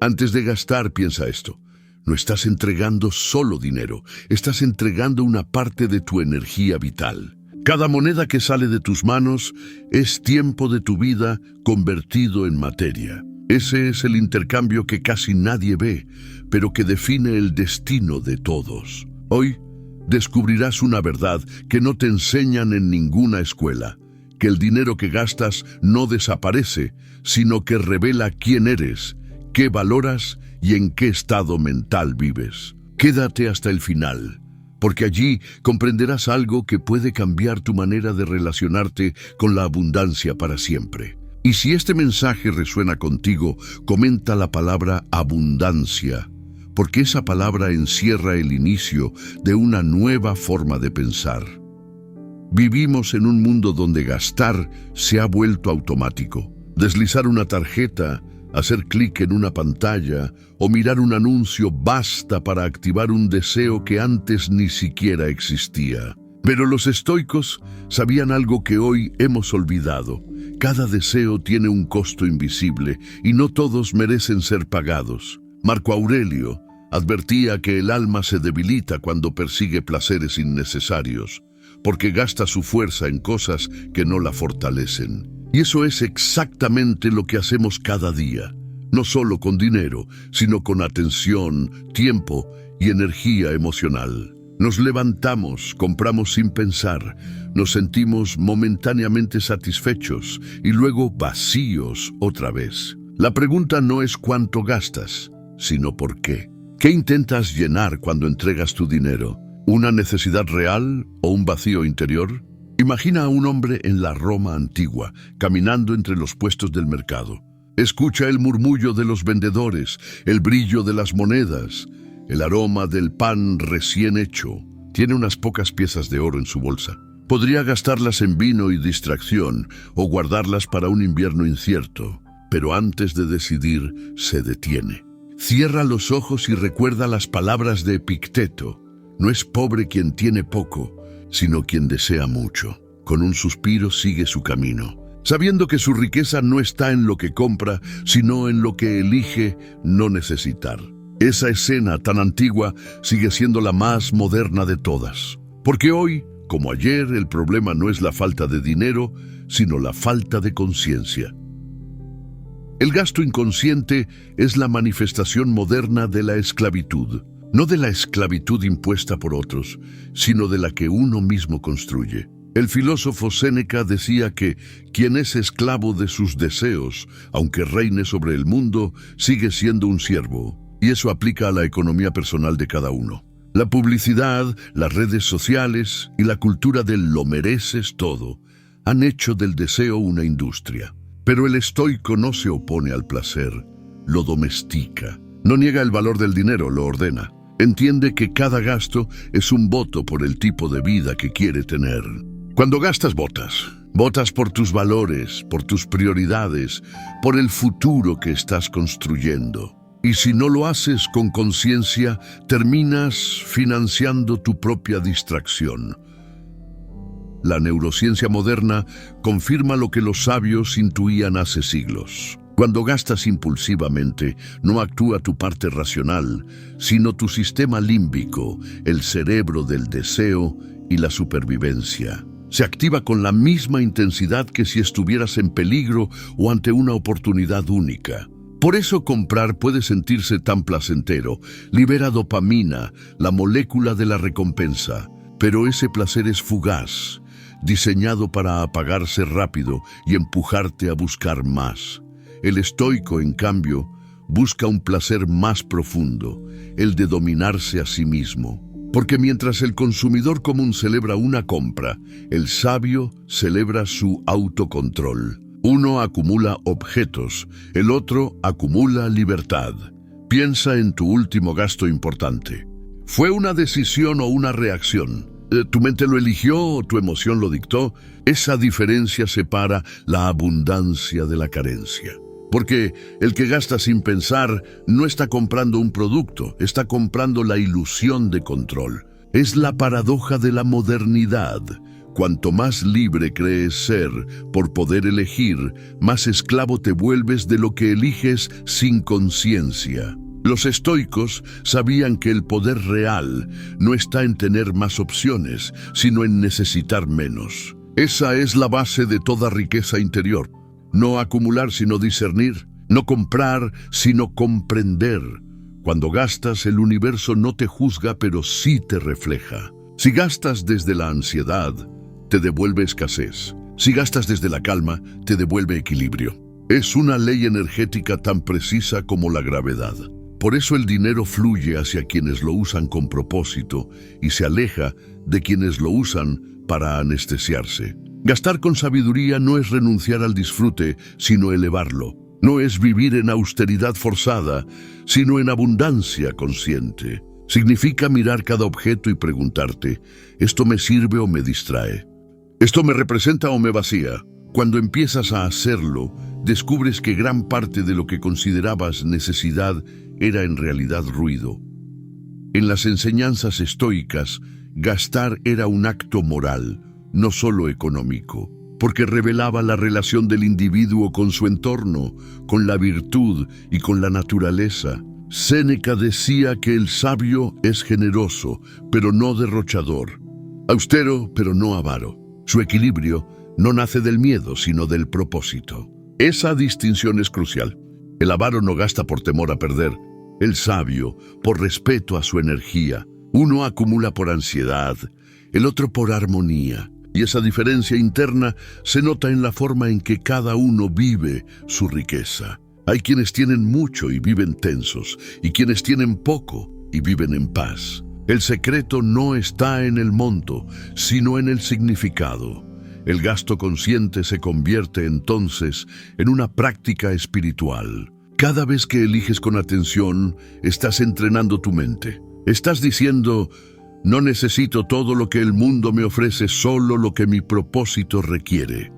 Antes de gastar, piensa esto. No estás entregando solo dinero, estás entregando una parte de tu energía vital. Cada moneda que sale de tus manos es tiempo de tu vida convertido en materia. Ese es el intercambio que casi nadie ve, pero que define el destino de todos. Hoy descubrirás una verdad que no te enseñan en ninguna escuela, que el dinero que gastas no desaparece, sino que revela quién eres, qué valoras y en qué estado mental vives. Quédate hasta el final, porque allí comprenderás algo que puede cambiar tu manera de relacionarte con la abundancia para siempre. Y si este mensaje resuena contigo, comenta la palabra abundancia, porque esa palabra encierra el inicio de una nueva forma de pensar. Vivimos en un mundo donde gastar se ha vuelto automático. Deslizar una tarjeta, hacer clic en una pantalla o mirar un anuncio basta para activar un deseo que antes ni siquiera existía. Pero los estoicos sabían algo que hoy hemos olvidado. Cada deseo tiene un costo invisible y no todos merecen ser pagados. Marco Aurelio advertía que el alma se debilita cuando persigue placeres innecesarios, porque gasta su fuerza en cosas que no la fortalecen. Y eso es exactamente lo que hacemos cada día, no solo con dinero, sino con atención, tiempo y energía emocional. Nos levantamos, compramos sin pensar, nos sentimos momentáneamente satisfechos y luego vacíos otra vez. La pregunta no es cuánto gastas, sino por qué. ¿Qué intentas llenar cuando entregas tu dinero? ¿Una necesidad real o un vacío interior? Imagina a un hombre en la Roma antigua, caminando entre los puestos del mercado. Escucha el murmullo de los vendedores, el brillo de las monedas, el aroma del pan recién hecho. Tiene unas pocas piezas de oro en su bolsa. Podría gastarlas en vino y distracción, o guardarlas para un invierno incierto, pero antes de decidir, se detiene. Cierra los ojos y recuerda las palabras de Epicteto. No es pobre quien tiene poco, sino quien desea mucho. Con un suspiro sigue su camino, sabiendo que su riqueza no está en lo que compra, sino en lo que elige no necesitar. Esa escena tan antigua sigue siendo la más moderna de todas. Porque hoy, como ayer, el problema no es la falta de dinero, sino la falta de conciencia. El gasto inconsciente es la manifestación moderna de la esclavitud. No de la esclavitud impuesta por otros, sino de la que uno mismo construye. El filósofo Séneca decía que quien es esclavo de sus deseos, aunque reine sobre el mundo, sigue siendo un siervo. Y eso aplica a la economía personal de cada uno. La publicidad, las redes sociales y la cultura del lo mereces todo han hecho del deseo una industria. Pero el estoico no se opone al placer, lo domestica. No niega el valor del dinero, lo ordena. Entiende que cada gasto es un voto por el tipo de vida que quiere tener. Cuando gastas, votas. Votas por tus valores, por tus prioridades, por el futuro que estás construyendo. Y si no lo haces con conciencia, terminas financiando tu propia distracción. La neurociencia moderna confirma lo que los sabios intuían hace siglos. Cuando gastas impulsivamente, no actúa tu parte racional, sino tu sistema límbico, el cerebro del deseo y la supervivencia. Se activa con la misma intensidad que si estuvieras en peligro o ante una oportunidad única. Por eso comprar puede sentirse tan placentero, libera dopamina, la molécula de la recompensa, pero ese placer es fugaz, diseñado para apagarse rápido y empujarte a buscar más. El estoico, en cambio, busca un placer más profundo, el de dominarse a sí mismo. Porque mientras el consumidor común celebra una compra, el sabio celebra su autocontrol. Uno acumula objetos, el otro acumula libertad. Piensa en tu último gasto importante. ¿Fue una decisión o una reacción? ¿Tu mente lo eligió o tu emoción lo dictó? Esa diferencia separa la abundancia de la carencia. Porque el que gasta sin pensar no está comprando un producto, está comprando la ilusión de control. Es la paradoja de la modernidad. Cuanto más libre crees ser por poder elegir, más esclavo te vuelves de lo que eliges sin conciencia. Los estoicos sabían que el poder real no está en tener más opciones, sino en necesitar menos. Esa es la base de toda riqueza interior. No acumular sino discernir, no comprar sino comprender. Cuando gastas, el universo no te juzga, pero sí te refleja. Si gastas desde la ansiedad, te devuelve escasez. Si gastas desde la calma, te devuelve equilibrio. Es una ley energética tan precisa como la gravedad. Por eso el dinero fluye hacia quienes lo usan con propósito y se aleja de quienes lo usan para anestesiarse. Gastar con sabiduría no es renunciar al disfrute, sino elevarlo. No es vivir en austeridad forzada, sino en abundancia consciente. Significa mirar cada objeto y preguntarte, ¿esto me sirve o me distrae? ¿Esto me representa o me vacía? Cuando empiezas a hacerlo, descubres que gran parte de lo que considerabas necesidad era en realidad ruido. En las enseñanzas estoicas, gastar era un acto moral, no solo económico, porque revelaba la relación del individuo con su entorno, con la virtud y con la naturaleza. Séneca decía que el sabio es generoso, pero no derrochador, austero, pero no avaro. Su equilibrio no nace del miedo, sino del propósito. Esa distinción es crucial. El avaro no gasta por temor a perder, el sabio por respeto a su energía. Uno acumula por ansiedad, el otro por armonía. Y esa diferencia interna se nota en la forma en que cada uno vive su riqueza. Hay quienes tienen mucho y viven tensos, y quienes tienen poco y viven en paz. El secreto no está en el monto, sino en el significado. El gasto consciente se convierte entonces en una práctica espiritual. Cada vez que eliges con atención, estás entrenando tu mente. Estás diciendo, no necesito todo lo que el mundo me ofrece, solo lo que mi propósito requiere.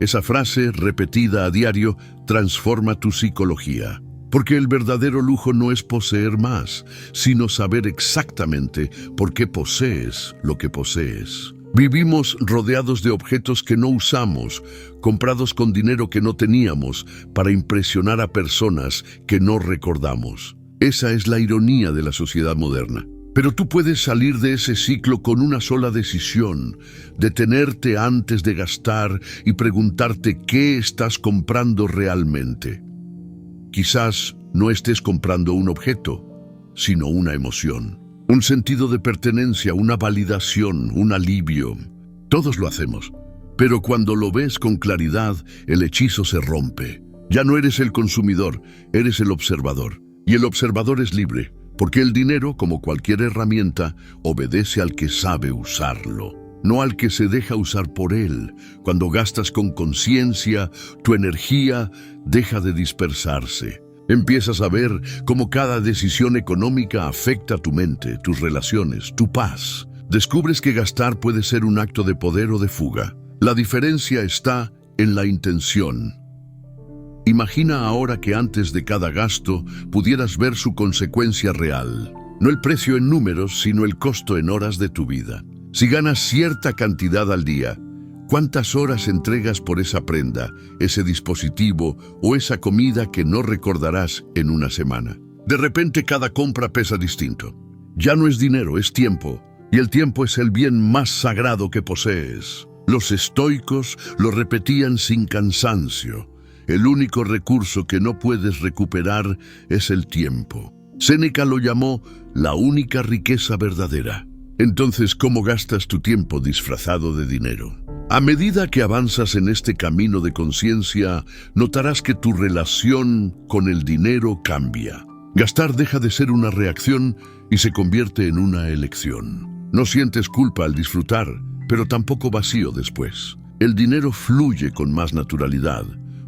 Esa frase, repetida a diario, transforma tu psicología. Porque el verdadero lujo no es poseer más, sino saber exactamente por qué posees lo que posees. Vivimos rodeados de objetos que no usamos, comprados con dinero que no teníamos, para impresionar a personas que no recordamos. Esa es la ironía de la sociedad moderna. Pero tú puedes salir de ese ciclo con una sola decisión: detenerte antes de gastar y preguntarte qué estás comprando realmente. Quizás no estés comprando un objeto, sino una emoción, un sentido de pertenencia, una validación, un alivio. Todos lo hacemos, pero cuando lo ves con claridad, el hechizo se rompe. Ya no eres el consumidor, eres el observador. Y el observador es libre, porque el dinero, como cualquier herramienta, obedece al que sabe usarlo, no al que se deja usar por él. Cuando gastas con conciencia, tu energía deja de dispersarse. Empiezas a ver cómo cada decisión económica afecta tu mente, tus relaciones, tu paz. Descubres que gastar puede ser un acto de poder o de fuga. La diferencia está en la intención. Imagina ahora que antes de cada gasto pudieras ver su consecuencia real. No el precio en números, sino el costo en horas de tu vida. Si ganas cierta cantidad al día, ¿cuántas horas entregas por esa prenda, ese dispositivo o esa comida que no recordarás en una semana? De repente cada compra pesa distinto. Ya no es dinero, es tiempo. Y el tiempo es el bien más sagrado que posees. Los estoicos lo repetían sin cansancio. El único recurso que no puedes recuperar es el tiempo. Séneca lo llamó la única riqueza verdadera. Entonces, ¿cómo gastas tu tiempo disfrazado de dinero? A medida que avanzas en este camino de conciencia, notarás que tu relación con el dinero cambia. Gastar deja de ser una reacción y se convierte en una elección. No sientes culpa al disfrutar, pero tampoco vacío después. El dinero fluye con más naturalidad,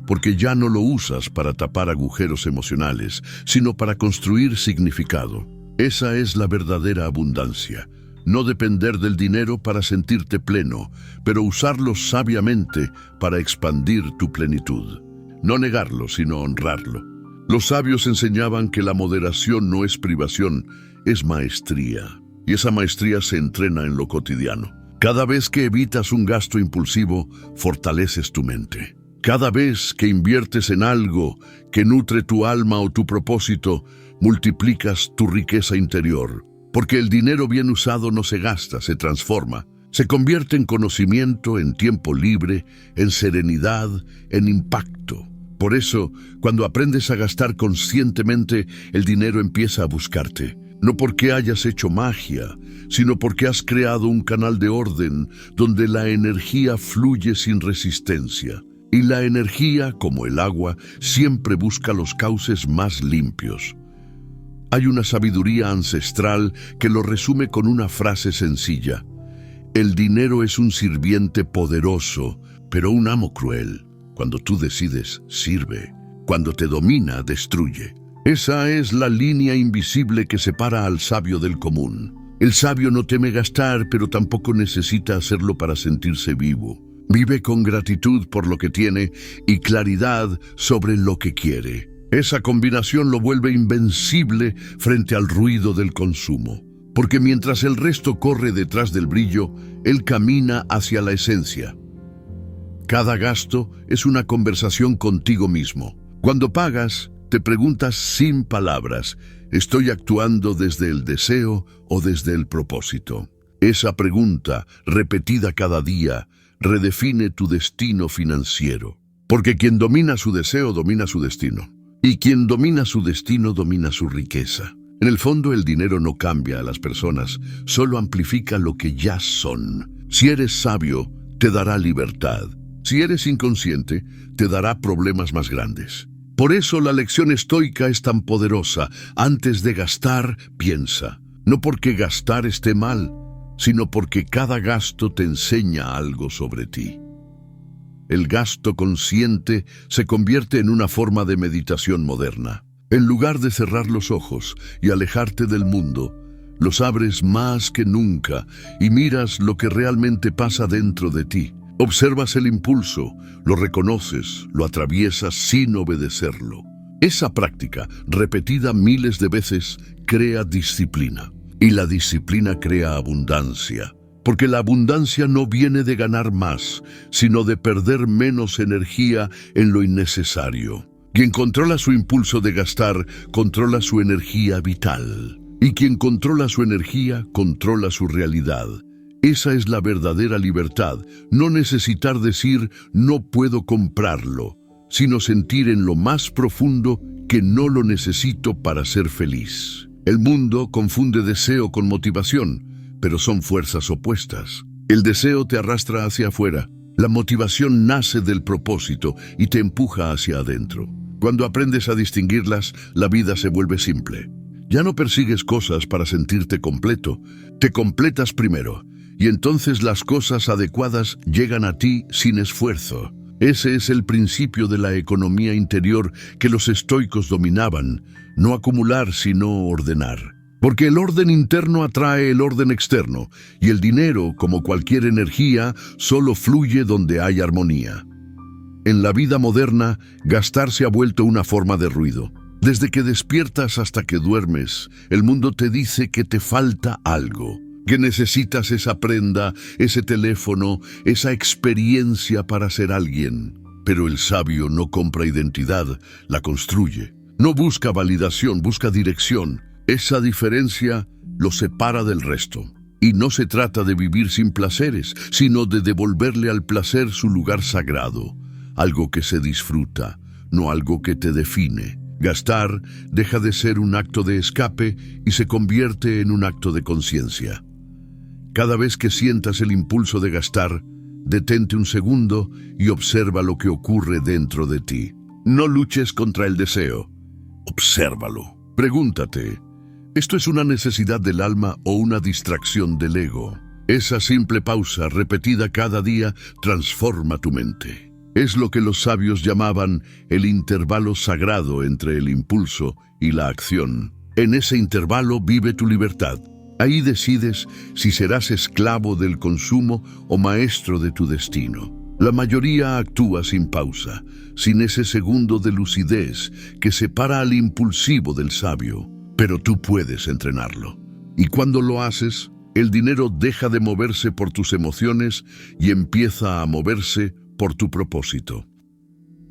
porque ya no lo usas para tapar agujeros emocionales, sino para construir significado. Esa es la verdadera abundancia. No depender del dinero para sentirte pleno, pero usarlo sabiamente para expandir tu plenitud. No negarlo, sino honrarlo. Los sabios enseñaban que la moderación no es privación, es maestría. Y esa maestría se entrena en lo cotidiano. Cada vez que evitas un gasto impulsivo, fortaleces tu mente. Cada vez que inviertes en algo que nutre tu alma o tu propósito, multiplicas tu riqueza interior. Porque el dinero bien usado no se gasta, se transforma. Se convierte en conocimiento, en tiempo libre, en serenidad, en impacto. Por eso, cuando aprendes a gastar conscientemente, el dinero empieza a buscarte. No porque hayas hecho magia, sino porque has creado un canal de orden donde la energía fluye sin resistencia. Y la energía, como el agua, siempre busca los cauces más limpios. Hay una sabiduría ancestral que lo resume con una frase sencilla. El dinero es un sirviente poderoso, pero un amo cruel. Cuando tú decides, sirve. Cuando te domina, destruye. Esa es la línea invisible que separa al sabio del común. El sabio no teme gastar, pero tampoco necesita hacerlo para sentirse vivo. Vive con gratitud por lo que tiene y claridad sobre lo que quiere. Esa combinación lo vuelve invencible frente al ruido del consumo. Porque mientras el resto corre detrás del brillo, él camina hacia la esencia. Cada gasto es una conversación contigo mismo. Cuando pagas, te preguntas sin palabras, ¿estoy actuando desde el deseo o desde el propósito? Esa pregunta, repetida cada día, redefine tu destino financiero. Porque quien domina su deseo, domina su destino. Y quien domina su destino, domina su riqueza. En el fondo, el dinero no cambia a las personas, solo amplifica lo que ya son. Si eres sabio, te dará libertad. Si eres inconsciente, te dará problemas más grandes. Por eso la lección estoica es tan poderosa. Antes de gastar, piensa. No porque gastar esté mal, sino porque cada gasto te enseña algo sobre ti. El gasto consciente se convierte en una forma de meditación moderna. En lugar de cerrar los ojos y alejarte del mundo, los abres más que nunca y miras lo que realmente pasa dentro de ti. Observas el impulso, lo reconoces, lo atraviesas sin obedecerlo. Esa práctica, repetida miles de veces, crea disciplina. Y la disciplina crea abundancia. Porque la abundancia no viene de ganar más, sino de perder menos energía en lo innecesario. Quien controla su impulso de gastar, controla su energía vital. Y quien controla su energía, controla su realidad. Esa es la verdadera libertad, no necesitar decir no puedo comprarlo, sino sentir en lo más profundo que no lo necesito para ser feliz. El mundo confunde deseo con motivación, pero son fuerzas opuestas. El deseo te arrastra hacia afuera, la motivación nace del propósito y te empuja hacia adentro. Cuando aprendes a distinguirlas, la vida se vuelve simple. Ya no persigues cosas para sentirte completo, te completas primero. Y entonces las cosas adecuadas llegan a ti sin esfuerzo. Ese es el principio de la economía interior que los estoicos dominaban, no acumular sino ordenar. Porque el orden interno atrae el orden externo, y el dinero, como cualquier energía, solo fluye donde hay armonía. En la vida moderna, gastar se ha vuelto una forma de ruido. Desde que despiertas hasta que duermes, el mundo te dice que te falta algo. Que necesitas esa prenda, ese teléfono, esa experiencia para ser alguien. Pero el sabio no compra identidad, la construye. No busca validación, busca dirección. Esa diferencia lo separa del resto. Y no se trata de vivir sin placeres, sino de devolverle al placer su lugar sagrado. Algo que se disfruta, no algo que te define. Gastar deja de ser un acto de escape y se convierte en un acto de conciencia. Cada vez que sientas el impulso de gastar, detente un segundo y observa lo que ocurre dentro de ti. No luches contra el deseo. Obsérvalo. Pregúntate, ¿esto es una necesidad del alma o una distracción del ego? Esa simple pausa, repetida cada día, transforma tu mente. Es lo que los sabios llamaban el intervalo sagrado entre el impulso y la acción. En ese intervalo vive tu libertad. Ahí decides si serás esclavo del consumo o maestro de tu destino. La mayoría actúa sin pausa, sin ese segundo de lucidez que separa al impulsivo del sabio. Pero tú puedes entrenarlo. Y cuando lo haces, El dinero deja de moverse por tus emociones y empieza a moverse por tu propósito.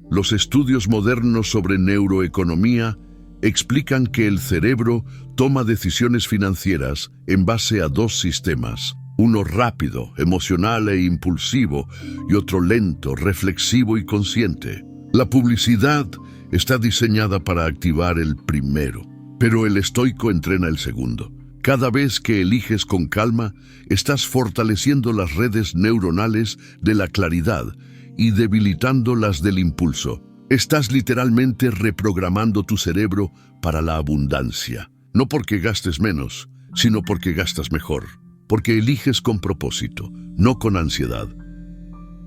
Los estudios modernos sobre neuroeconomía explican que el cerebro toma decisiones financieras en base a dos sistemas, uno rápido, emocional e impulsivo, y otro lento, reflexivo y consciente. La publicidad está diseñada para activar el primero, pero el estoico entrena el segundo. Cada vez que eliges con calma, estás fortaleciendo las redes neuronales de la claridad y debilitando las del impulso. Estás literalmente reprogramando tu cerebro para la abundancia. No porque gastes menos, sino porque gastas mejor. Porque eliges con propósito, no con ansiedad.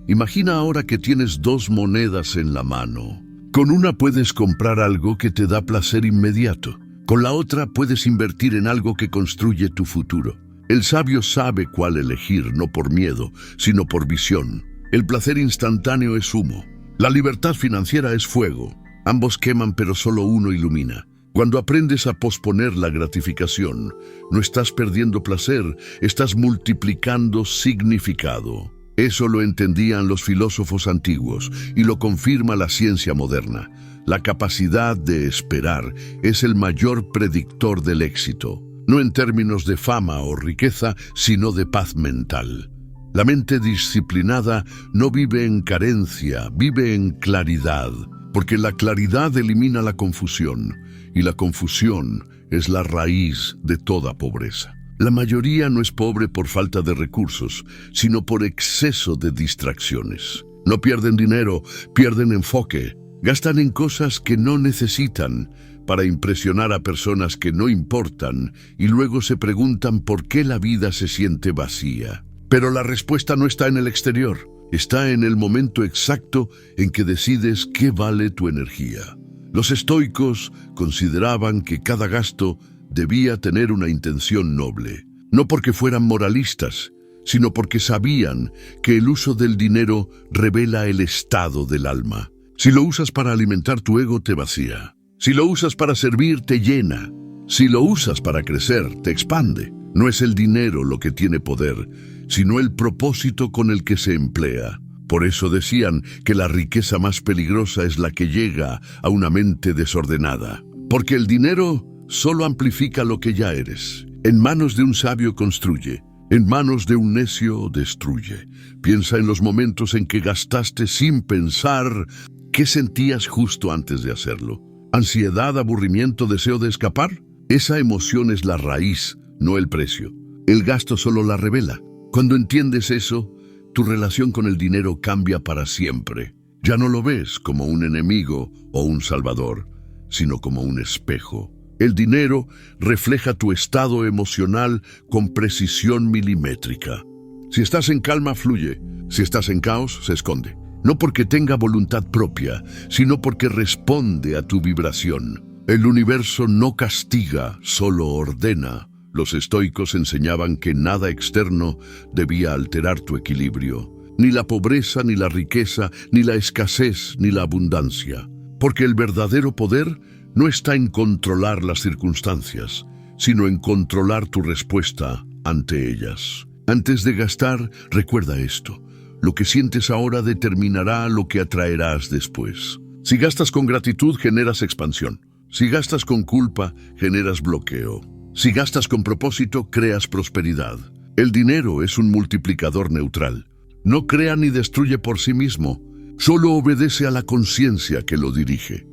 Imagina ahora que tienes dos monedas en la mano. Con una puedes comprar algo que te da placer inmediato. Con la otra puedes invertir en algo que construye tu futuro. El sabio sabe cuál elegir, no por miedo, sino por visión. El placer instantáneo es humo. La libertad financiera es fuego. Ambos queman, pero solo uno ilumina. Cuando aprendes a posponer la gratificación, no estás perdiendo placer, estás multiplicando significado. Eso lo entendían los filósofos antiguos y lo confirma la ciencia moderna. La capacidad de esperar es el mayor predictor del éxito, no en términos de fama o riqueza, sino de paz mental. La mente disciplinada no vive en carencia, vive en claridad, porque la claridad elimina la confusión, y la confusión es la raíz de toda pobreza. La mayoría no es pobre por falta de recursos, sino por exceso de distracciones. No pierden dinero, pierden enfoque. Gastan en cosas que no necesitan para impresionar a personas que no importan y luego se preguntan por qué la vida se siente vacía. Pero la respuesta no está en el exterior, está en el momento exacto en que decides qué vale tu energía. Los estoicos consideraban que cada gasto debía tener una intención noble, no porque fueran moralistas, sino porque sabían que el uso del dinero revela el estado del alma. Si lo usas para alimentar tu ego, te vacía. Si lo usas para servir, te llena. Si lo usas para crecer, te expande. No es el dinero lo que tiene poder, sino el propósito con el que se emplea. Por eso decían que la riqueza más peligrosa es la que llega a una mente desordenada. Porque el dinero solo amplifica lo que ya eres. En manos de un sabio construye, en manos de un necio destruye. Piensa en los momentos en que gastaste sin pensar qué sentías justo antes de hacerlo. ¿Ansiedad, aburrimiento, deseo de escapar? Esa emoción es la raíz, no el precio. El gasto solo la revela. Cuando entiendes eso, tu relación con el dinero cambia para siempre. Ya no lo ves como un enemigo o un salvador, sino como un espejo. El dinero refleja tu estado emocional con precisión milimétrica. Si estás en calma, fluye. Si estás en caos, se esconde. No porque tenga voluntad propia, sino porque responde a tu vibración. El universo no castiga, solo ordena. Los estoicos enseñaban que nada externo debía alterar tu equilibrio. Ni la pobreza, ni la riqueza, ni la escasez, ni la abundancia. Porque el verdadero poder no está en controlar las circunstancias, sino en controlar tu respuesta ante ellas. Antes de gastar, recuerda esto. Lo que sientes ahora determinará lo que atraerás después. Si gastas con gratitud, generas expansión. Si gastas con culpa, generas bloqueo. Si gastas con propósito, creas prosperidad. El dinero es un multiplicador neutral. No crea ni destruye por sí mismo. Solo obedece a la conciencia que lo dirige.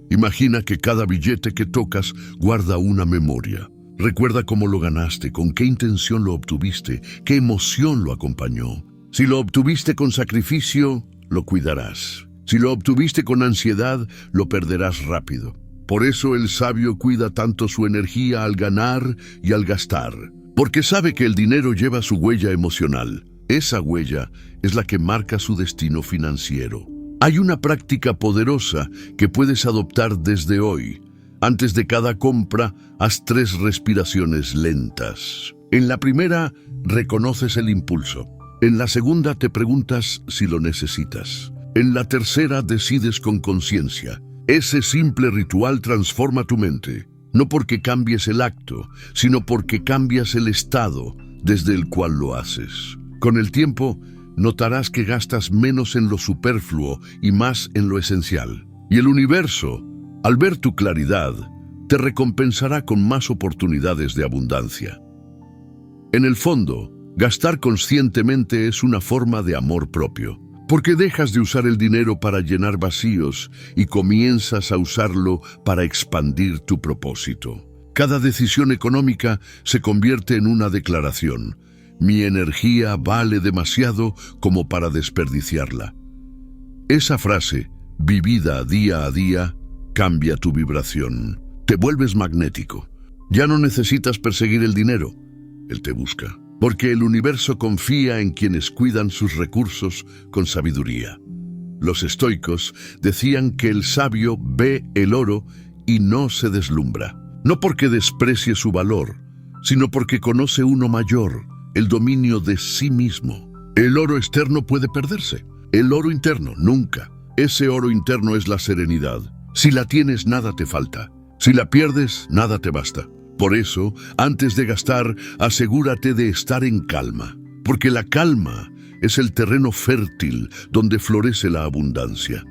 Imagina que cada billete que tocas guarda una memoria. Recuerda cómo lo ganaste, con qué intención lo obtuviste, qué emoción lo acompañó. Si lo obtuviste con sacrificio, lo cuidarás. Si lo obtuviste con ansiedad, lo perderás rápido. Por eso el sabio cuida tanto su energía al ganar y al gastar, porque sabe que el dinero lleva su huella emocional. Esa huella es la que marca su destino financiero. Hay una práctica poderosa que puedes adoptar desde hoy. Antes de cada compra, haz 3 respiraciones lentas. En la primera, reconoces el impulso. En la segunda, te preguntas si lo necesitas. En la tercera, decides con conciencia. Ese simple ritual transforma tu mente, no porque cambies el acto, sino porque cambias el estado, desde el cual lo haces. Con el tiempo, notarás que gastas menos en lo superfluo y más en lo esencial. Y el universo, al ver tu claridad, te recompensará con más oportunidades de abundancia. En el fondo, gastar conscientemente es una forma de amor propio, porque dejas de usar el dinero para llenar vacíos y comienzas a usarlo para expandir tu propósito. Cada decisión económica se convierte en una declaración. Mi energía vale demasiado como para desperdiciarla. Esa frase, vivida día a día, cambia tu vibración. Te vuelves magnético. Ya no necesitas perseguir el dinero. Él te busca. Porque el universo confía en quienes cuidan sus recursos con sabiduría. Los estoicos decían que el sabio ve el oro y no se deslumbra. No porque desprecie su valor, sino porque conoce uno mayor, el dominio de sí mismo. El oro externo puede perderse. El oro interno, nunca. Ese oro interno es la serenidad. Si la tienes, nada te falta. Si la pierdes, nada te basta. Por eso, antes de gastar, asegúrate de estar en calma, porque la calma es el terreno fértil donde florece la abundancia.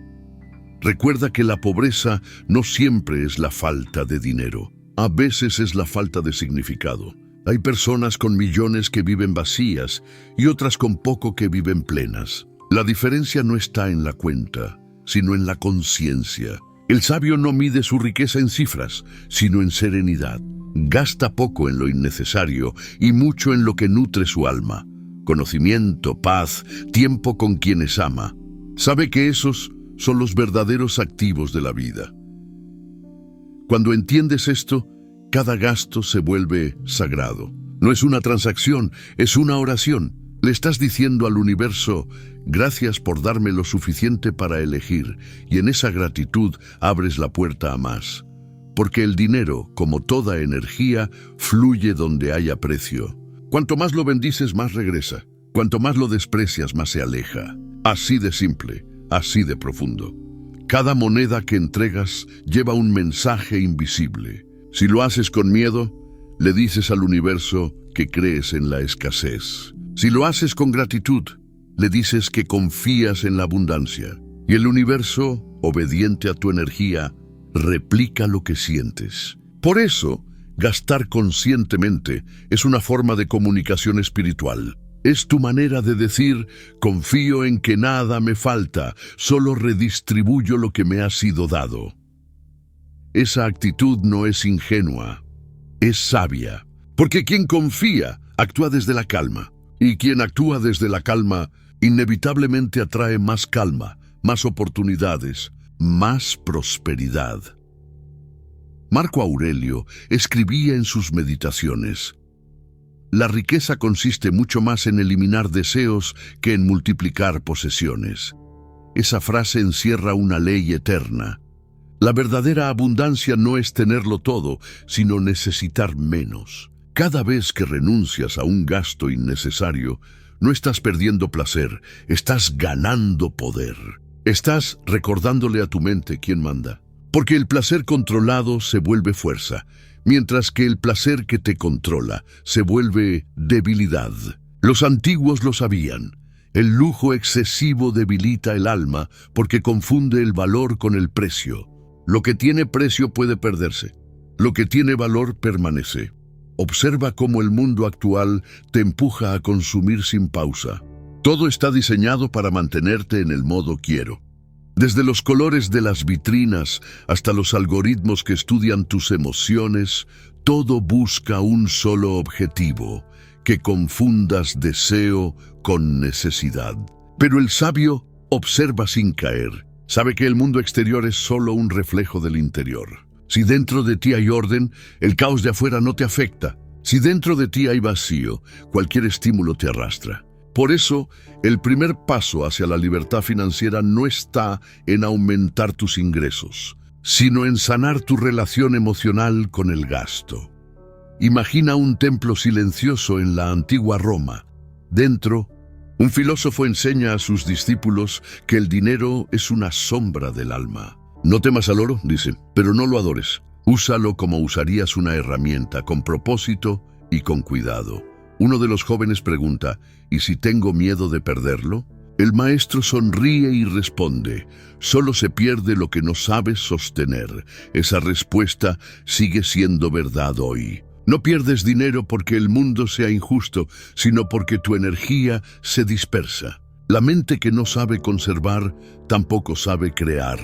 Recuerda que la pobreza no siempre es la falta de dinero, a veces es la falta de significado. Hay personas con millones que viven vacías y otras con poco que viven plenas. La diferencia no está en la cuenta, sino en la conciencia. El sabio no mide su riqueza en cifras, sino en serenidad. Gasta poco en lo innecesario y mucho en lo que nutre su alma. Conocimiento, paz, tiempo con quienes ama. Sabe que esos son los verdaderos activos de la vida. Cuando entiendes esto, cada gasto se vuelve sagrado. No es una transacción, es una oración. Le estás diciendo al universo, gracias por darme lo suficiente para elegir, y en esa gratitud abres la puerta a más. Porque el dinero, como toda energía, fluye donde haya precio. Cuanto más lo bendices, más regresa. Cuanto más lo desprecias, más se aleja. Así de simple, así de profundo. Cada moneda que entregas lleva un mensaje invisible. Si lo haces con miedo, le dices al universo que crees en la escasez. Si lo haces con gratitud, le dices que confías en la abundancia. Y el universo, obediente a tu energía, replica lo que sientes. Por eso, gastar conscientemente es una forma de comunicación espiritual. Es tu manera de decir, confío en que nada me falta, solo redistribuyo lo que me ha sido dado. Esa actitud no es ingenua, es sabia. Porque quien confía actúa desde la calma. Y quien actúa desde la calma inevitablemente atrae más calma, más oportunidades, más prosperidad. Marco Aurelio escribía en sus meditaciones: la riqueza consiste mucho más en eliminar deseos que en multiplicar posesiones. Esa frase encierra una ley eterna. La verdadera abundancia no es tenerlo todo, sino necesitar menos. Cada vez que renuncias a un gasto innecesario, no estás perdiendo placer, estás ganando poder. Estás recordándole a tu mente quién manda. Porque el placer controlado se vuelve fuerza, mientras que el placer que te controla se vuelve debilidad. Los antiguos lo sabían. El lujo excesivo debilita el alma porque confunde el valor con el precio. Lo que tiene precio puede perderse. Lo que tiene valor permanece. Observa cómo el mundo actual te empuja a consumir sin pausa. Todo está diseñado para mantenerte en el modo quiero. Desde los colores de las vitrinas hasta los algoritmos que estudian tus emociones, todo busca un solo objetivo: que confundas deseo con necesidad. Pero el sabio observa sin caer. Sabe que el mundo exterior es solo un reflejo del interior. Si dentro de ti hay orden, el caos de afuera no te afecta. Si dentro de ti hay vacío, cualquier estímulo te arrastra. Por eso, el primer paso hacia la libertad financiera no está en aumentar tus ingresos, sino en sanar tu relación emocional con el gasto. Imagina un templo silencioso en la antigua Roma. Dentro, un filósofo enseña a sus discípulos que el dinero es una sombra del alma. No temas al oro, dice, pero no lo adores. Úsalo como usarías una herramienta, con propósito y con cuidado. Uno de los jóvenes pregunta, ¿y si tengo miedo de perderlo? El maestro sonríe y responde, solo se pierde lo que no sabes sostener. Esa respuesta sigue siendo verdad hoy. No pierdes dinero porque el mundo sea injusto, sino porque tu energía se dispersa. La mente que no sabe conservar, tampoco sabe crear.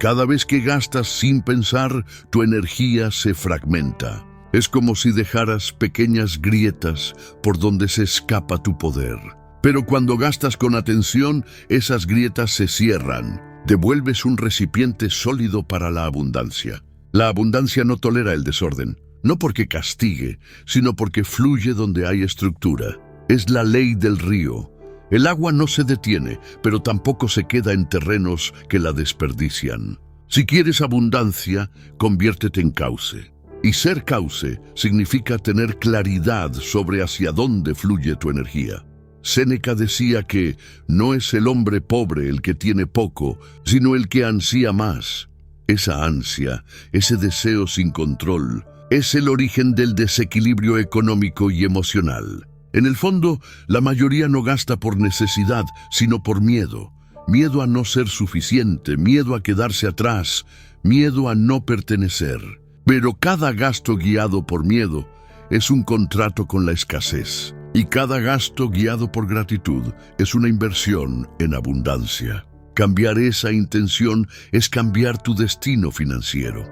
Cada vez que gastas sin pensar, tu energía se fragmenta. Es como si dejaras pequeñas grietas por donde se escapa tu poder. Pero cuando gastas con atención, esas grietas se cierran. Devuelves un recipiente sólido para la abundancia. La abundancia no tolera el desorden, no porque castigue, sino porque fluye donde hay estructura. Es la ley del río. El agua no se detiene, pero tampoco se queda en terrenos que la desperdician. Si quieres abundancia, conviértete en cauce. Y ser cauce significa tener claridad sobre hacia dónde fluye tu energía. Séneca decía que no es el hombre pobre el que tiene poco, sino el que ansía más. Esa ansia, ese deseo sin control, es el origen del desequilibrio económico y emocional. En el fondo, la mayoría no gasta por necesidad, sino por miedo. Miedo a no ser suficiente, miedo a quedarse atrás, miedo a no pertenecer. Pero cada gasto guiado por miedo es un contrato con la escasez. Y cada gasto guiado por gratitud es una inversión en abundancia. Cambiar esa intención es cambiar tu destino financiero.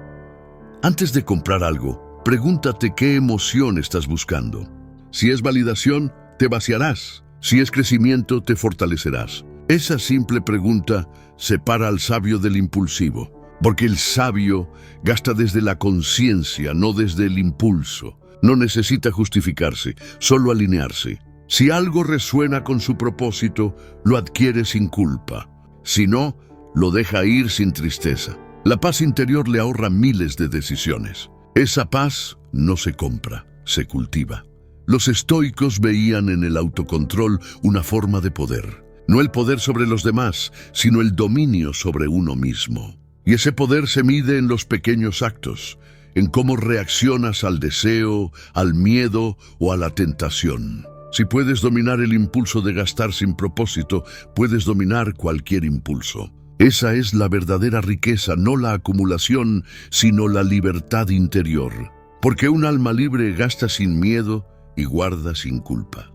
Antes de comprar algo, pregúntate qué emoción estás buscando. Si es validación, te vaciarás. Si es crecimiento, te fortalecerás. Esa simple pregunta separa al sabio del impulsivo, porque el sabio gasta desde la conciencia, no desde el impulso. No necesita justificarse, solo alinearse. Si algo resuena con su propósito, lo adquiere sin culpa. Si no, lo deja ir sin tristeza. La paz interior le ahorra miles de decisiones. Esa paz no se compra, se cultiva. Los estoicos veían en el autocontrol una forma de poder. No el poder sobre los demás, sino el dominio sobre uno mismo. Y ese poder se mide en los pequeños actos, en cómo reaccionas al deseo, al miedo o a la tentación. Si puedes dominar el impulso de gastar sin propósito, puedes dominar cualquier impulso. Esa es la verdadera riqueza, no la acumulación, sino la libertad interior. Porque un alma libre gasta sin miedo y guarda sin culpa.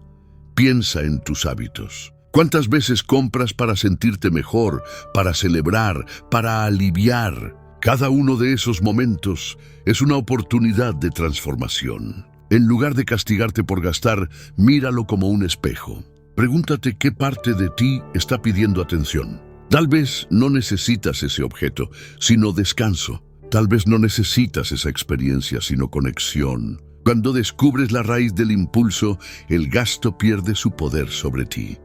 Piensa en tus hábitos. ¿Cuántas veces compras para sentirte mejor, para celebrar, para aliviar? Cada uno de esos momentos es una oportunidad de transformación. En lugar de castigarte por gastar, míralo como un espejo. Pregúntate qué parte de ti está pidiendo atención. Tal vez no necesitas ese objeto, sino descanso. Tal vez no necesitas esa experiencia, sino conexión. Cuando descubres la raíz del impulso, el gasto pierde su poder sobre ti.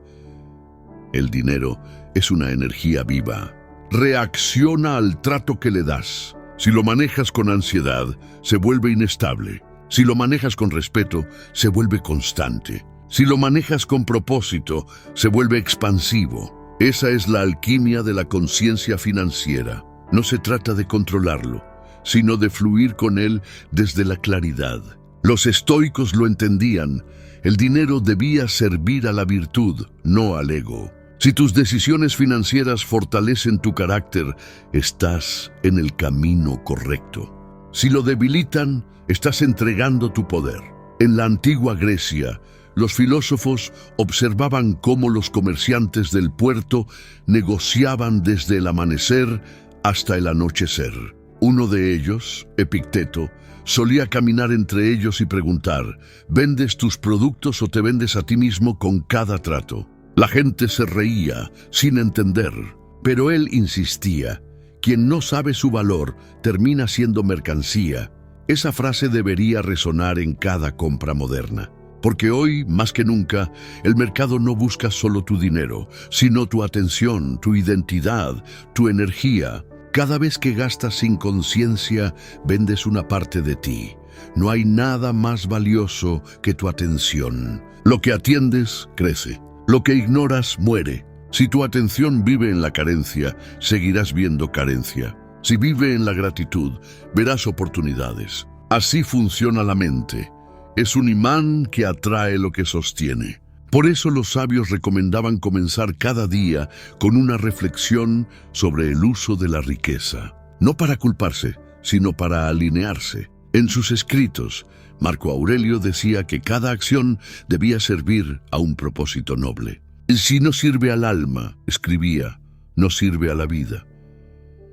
El dinero es una energía viva. Reacciona al trato que le das. Si lo manejas con ansiedad, se vuelve inestable. Si lo manejas con respeto, se vuelve constante. Si lo manejas con propósito, se vuelve expansivo. Esa es la alquimia de la conciencia financiera. No se trata de controlarlo, sino de fluir con él desde la claridad. Los estoicos lo entendían. El dinero debía servir a la virtud, no al ego. Si tus decisiones financieras fortalecen tu carácter, estás en el camino correcto. Si lo debilitan, estás entregando tu poder. En la antigua Grecia, los filósofos observaban cómo los comerciantes del puerto negociaban desde el amanecer hasta el anochecer. Uno de ellos, Epicteto, solía caminar entre ellos y preguntar, ¿vendes tus productos o te vendes a ti mismo con cada trato? La gente se reía, sin entender, pero él insistía. Quien no sabe su valor termina siendo mercancía. Esa frase debería resonar en cada compra moderna. Porque hoy, más que nunca, el mercado no busca solo tu dinero, sino tu atención, tu identidad, tu energía. Cada vez que gastas sin conciencia, vendes una parte de ti. No hay nada más valioso que tu atención. Lo que atiendes, crece. Lo que ignoras, muere. Si tu atención vive en la carencia, seguirás viendo carencia. Si vive en la gratitud, verás oportunidades. Así funciona la mente. Es un imán que atrae lo que sostiene. Por eso los sabios recomendaban comenzar cada día con una reflexión sobre el uso de la riqueza. No para culparse, sino para alinearse. En sus escritos, Marco Aurelio decía que cada acción debía servir a un propósito noble. Si no sirve al alma, escribía, no sirve a la vida.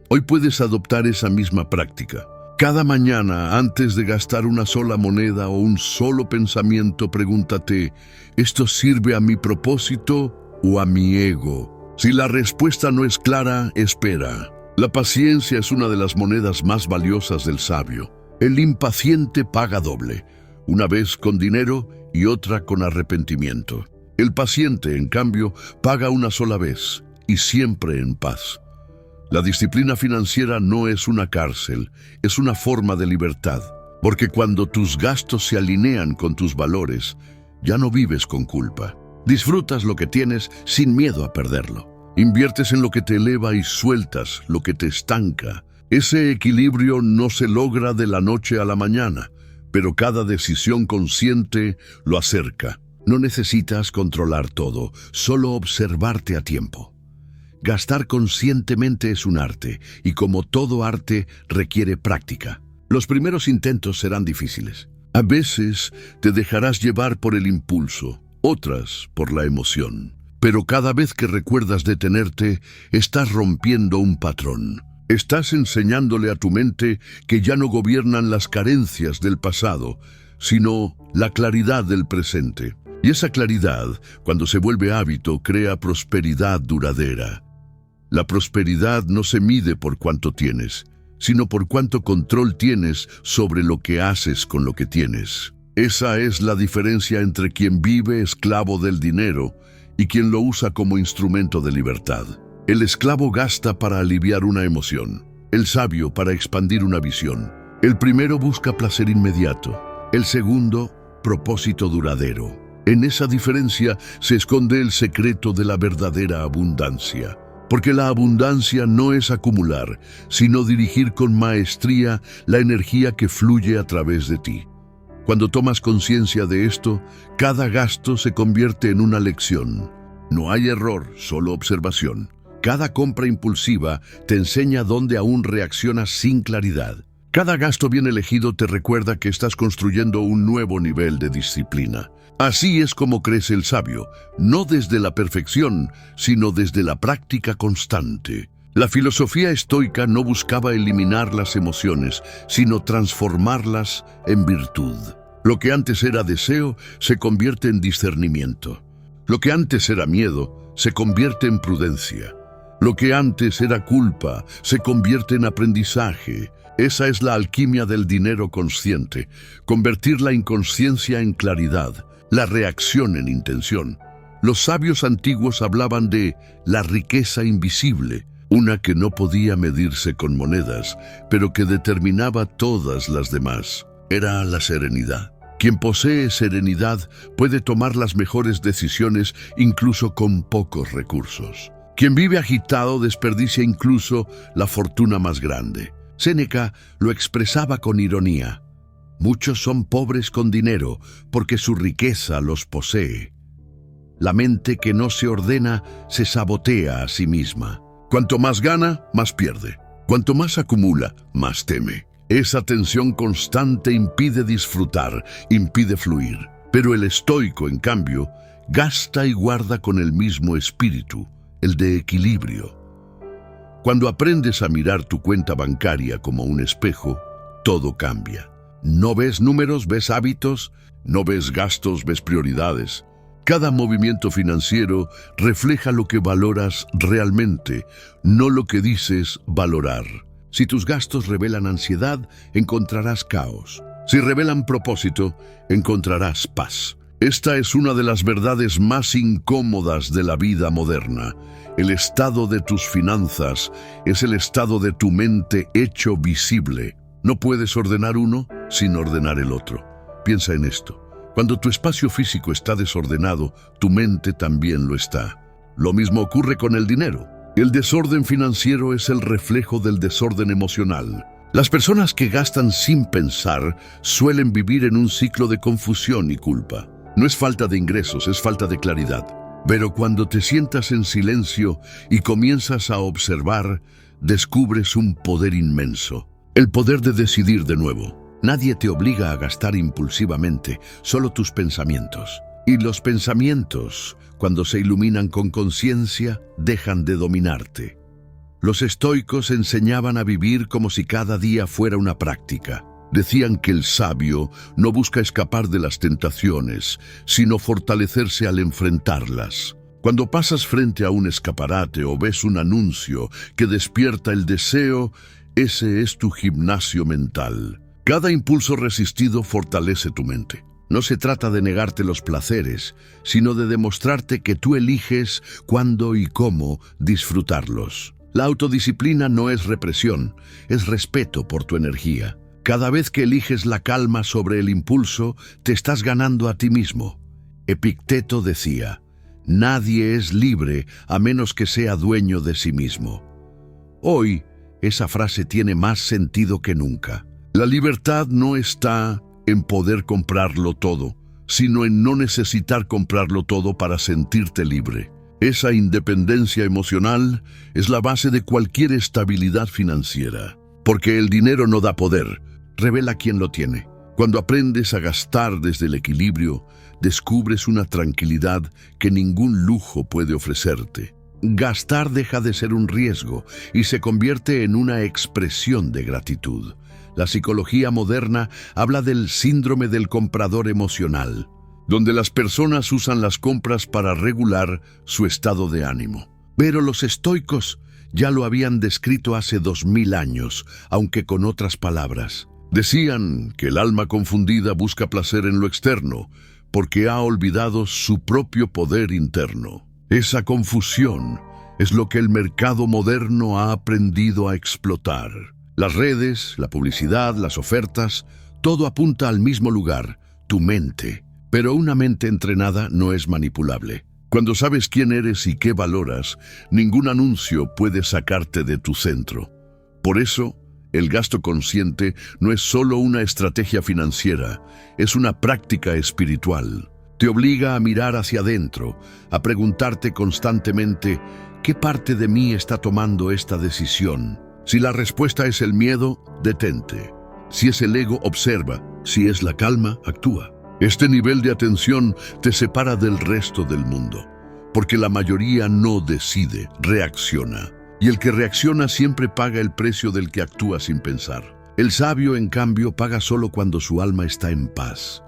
Hoy puedes adoptar esa misma práctica. Cada mañana, antes de gastar una sola moneda o un solo pensamiento, pregúntate, ¿esto sirve a mi propósito o a mi ego? Si la respuesta no es clara, espera. La paciencia es una de las monedas más valiosas del sabio. El impaciente paga doble, una vez con dinero y otra con arrepentimiento. El paciente, en cambio, paga una sola vez y siempre en paz. La disciplina financiera no es una cárcel, es una forma de libertad, porque cuando tus gastos se alinean con tus valores, ya no vives con culpa. Disfrutas lo que tienes sin miedo a perderlo. Inviertes en lo que te eleva y sueltas lo que te estanca. Ese equilibrio no se logra de la noche a la mañana, pero cada decisión consciente lo acerca. No necesitas controlar todo, solo observarte a tiempo. Gastar conscientemente es un arte, y como todo arte, requiere práctica. Los primeros intentos serán difíciles. A veces te dejarás llevar por el impulso, otras por la emoción. Pero cada vez que recuerdas detenerte, estás rompiendo un patrón. Estás enseñándole a tu mente que ya no gobiernan las carencias del pasado, sino la claridad del presente. Y esa claridad, cuando se vuelve hábito, crea prosperidad duradera. La prosperidad no se mide por cuánto tienes, sino por cuánto control tienes sobre lo que haces con lo que tienes. Esa es la diferencia entre quien vive esclavo del dinero y quien lo usa como instrumento de libertad. El esclavo gasta para aliviar una emoción, el sabio para expandir una visión. El primero busca placer inmediato, el segundo, propósito duradero. En esa diferencia se esconde el secreto de la verdadera abundancia. Porque la abundancia no es acumular, sino dirigir con maestría la energía que fluye a través de ti. Cuando tomas conciencia de esto, cada gasto se convierte en una lección. No hay error, solo observación. Cada compra impulsiva te enseña dónde aún reaccionas sin claridad. Cada gasto bien elegido te recuerda que estás construyendo un nuevo nivel de disciplina. Así es como crece el sabio, no desde la perfección, sino desde la práctica constante. La filosofía estoica no buscaba eliminar las emociones, sino transformarlas en virtud. Lo que antes era deseo se convierte en discernimiento. Lo que antes era miedo se convierte en prudencia. Lo que antes era culpa se convierte en aprendizaje. Esa es la alquimia del dinero consciente, convertir la inconsciencia en claridad, la reacción en intención. Los sabios antiguos hablaban de la riqueza invisible, una que no podía medirse con monedas, pero que determinaba todas las demás. Era la serenidad. Quien posee serenidad puede tomar las mejores decisiones incluso con pocos recursos. Quien vive agitado desperdicia incluso la fortuna más grande. Séneca lo expresaba con ironía. Muchos son pobres con dinero porque su riqueza los posee. La mente que no se ordena se sabotea a sí misma. Cuanto más gana, más pierde. Cuanto más acumula, más teme. Esa tensión constante impide disfrutar, impide fluir. Pero el estoico, en cambio, gasta y guarda con el mismo espíritu, el de equilibrio. Cuando aprendes a mirar tu cuenta bancaria como un espejo, todo cambia. No ves números, ves hábitos, no ves gastos, ves prioridades. Cada movimiento financiero refleja lo que valoras realmente, no lo que dices valorar. Si tus gastos revelan ansiedad, encontrarás caos. Si revelan propósito, encontrarás paz. Esta es una de las verdades más incómodas de la vida moderna. El estado de tus finanzas es el estado de tu mente hecho visible. No puedes ordenar uno sin ordenar el otro. Piensa en esto. Cuando tu espacio físico está desordenado, tu mente también lo está. Lo mismo ocurre con el dinero. El desorden financiero es el reflejo del desorden emocional. Las personas que gastan sin pensar suelen vivir en un ciclo de confusión y culpa. No es falta de ingresos, es falta de claridad. Pero cuando te sientas en silencio y comienzas a observar, descubres un poder inmenso. El poder de decidir de nuevo. Nadie te obliga a gastar impulsivamente, solo tus pensamientos. Y los pensamientos, cuando se iluminan con conciencia, dejan de dominarte. Los estoicos enseñaban a vivir como si cada día fuera una práctica. Decían que el sabio no busca escapar de las tentaciones, sino fortalecerse al enfrentarlas. Cuando pasas frente a un escaparate o ves un anuncio que despierta el deseo, ese es tu gimnasio mental. Cada impulso resistido fortalece tu mente. No se trata de negarte los placeres, sino de demostrarte que tú eliges cuándo y cómo disfrutarlos. La autodisciplina no es represión, es respeto por tu energía. Cada vez que eliges la calma sobre el impulso, te estás ganando a ti mismo. Epicteto decía, nadie es libre a menos que sea dueño de sí mismo. Hoy, esa frase tiene más sentido que nunca. La libertad no está en poder comprarlo todo, sino en no necesitar comprarlo todo para sentirte libre. Esa independencia emocional es la base de cualquier estabilidad financiera, porque el dinero no da poder, revela quién lo tiene. Cuando aprendes a gastar desde el equilibrio, descubres una tranquilidad que ningún lujo puede ofrecerte. Gastar deja de ser un riesgo y se convierte en una expresión de gratitud. La psicología moderna habla del síndrome del comprador emocional, donde las personas usan las compras para regular su estado de ánimo. Pero los estoicos ya lo habían descrito hace 2000 años, aunque con otras palabras. Decían que el alma confundida busca placer en lo externo, porque ha olvidado su propio poder interno. Esa confusión es lo que el mercado moderno ha aprendido a explotar. Las redes, la publicidad, las ofertas, todo apunta al mismo lugar, tu mente. Pero una mente entrenada no es manipulable. Cuando sabes quién eres y qué valoras, ningún anuncio puede sacarte de tu centro. Por eso, el gasto consciente no es solo una estrategia financiera, es una práctica espiritual. Te obliga a mirar hacia adentro, a preguntarte constantemente, ¿qué parte de mí está tomando esta decisión? Si la respuesta es el miedo, detente. Si es el ego, observa. Si es la calma, actúa. Este nivel de atención te separa del resto del mundo, porque la mayoría no decide, reacciona. Y el que reacciona siempre paga el precio del que actúa sin pensar. El sabio, en cambio, paga solo cuando su alma está en paz.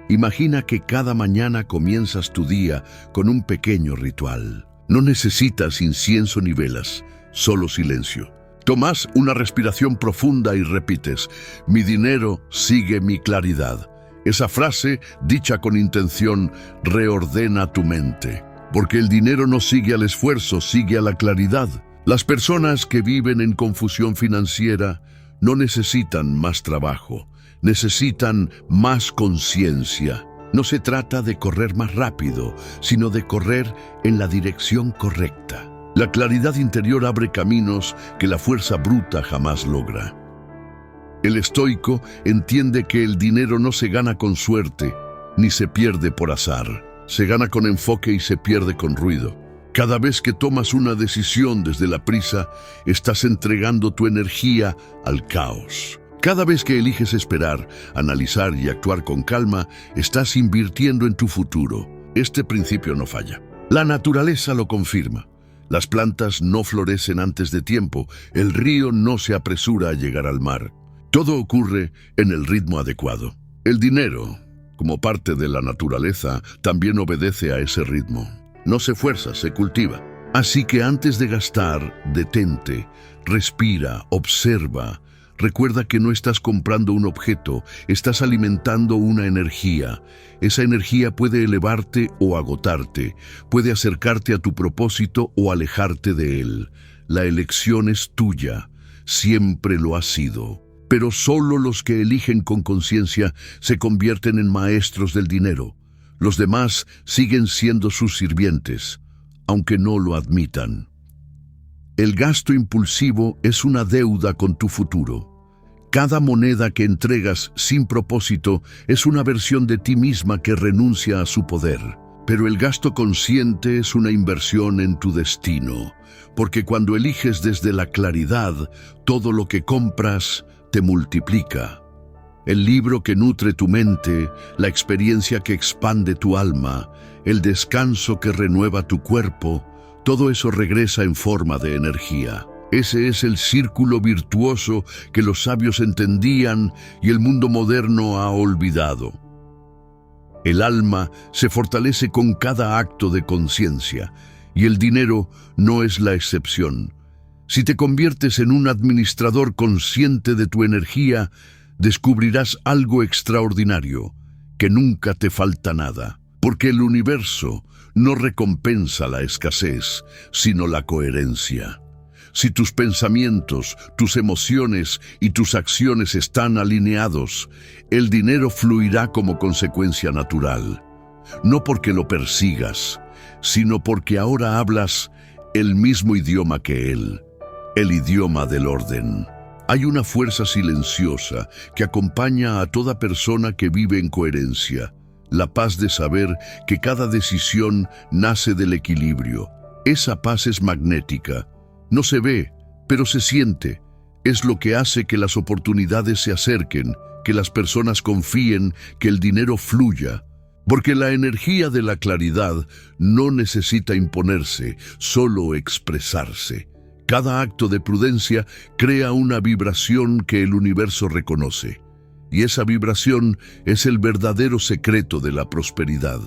Imagina que cada mañana comienzas tu día con un pequeño ritual. No necesitas incienso ni velas, solo silencio. Tomas una respiración profunda y repites, mi dinero sigue mi claridad. Esa frase, dicha con intención, reordena tu mente, porque el dinero no sigue al esfuerzo, sigue a la claridad. Las personas que viven en confusión financiera no necesitan más trabajo, necesitan más conciencia. No se trata de correr más rápido, sino de correr en la dirección correcta. La claridad interior abre caminos que la fuerza bruta jamás logra. El estoico entiende que el dinero no se gana con suerte, ni se pierde por azar. Se gana con enfoque y se pierde con ruido. Cada vez que tomas una decisión desde la prisa, estás entregando tu energía al caos. Cada vez que eliges esperar, analizar y actuar con calma, estás invirtiendo en tu futuro. Este principio no falla. La naturaleza lo confirma. Las plantas no florecen antes de tiempo, el río no se apresura a llegar al mar. Todo ocurre en el ritmo adecuado. El dinero, como parte de la naturaleza, también obedece a ese ritmo. No se fuerza, se cultiva. Así que antes de gastar, detente, respira, observa. Recuerda que no estás comprando un objeto, estás alimentando una energía. Esa energía puede elevarte o agotarte, puede acercarte a tu propósito o alejarte de él. La elección es tuya, siempre lo ha sido. Pero solo los que eligen con conciencia se convierten en maestros del dinero. Los demás siguen siendo sus sirvientes, aunque no lo admitan. El gasto impulsivo es una deuda con tu futuro. Cada moneda que entregas sin propósito es una versión de ti misma que renuncia a su poder. Pero el gasto consciente es una inversión en tu destino, porque cuando eliges desde la claridad, todo lo que compras te multiplica. El libro que nutre tu mente, la experiencia que expande tu alma, el descanso que renueva tu cuerpo, todo eso regresa en forma de energía. Ese es el círculo virtuoso que los sabios entendían y el mundo moderno ha olvidado. El alma se fortalece con cada acto de conciencia, y el dinero no es la excepción. Si te conviertes en un administrador consciente de tu energía, descubrirás algo extraordinario, que nunca te falta nada, porque el universo no recompensa la escasez, sino la coherencia. Si tus pensamientos, tus emociones y tus acciones están alineados, el dinero fluirá como consecuencia natural. No porque lo persigas, sino porque ahora hablas el mismo idioma que él, el idioma del orden. Hay una fuerza silenciosa que acompaña a toda persona que vive en coherencia, la paz de saber que cada decisión nace del equilibrio. Esa paz es magnética. No se ve, pero se siente. Es lo que hace que las oportunidades se acerquen, que las personas confíen, que el dinero fluya. Porque la energía de la claridad no necesita imponerse, solo expresarse. Cada acto de prudencia crea una vibración que el universo reconoce. Y esa vibración es el verdadero secreto de la prosperidad.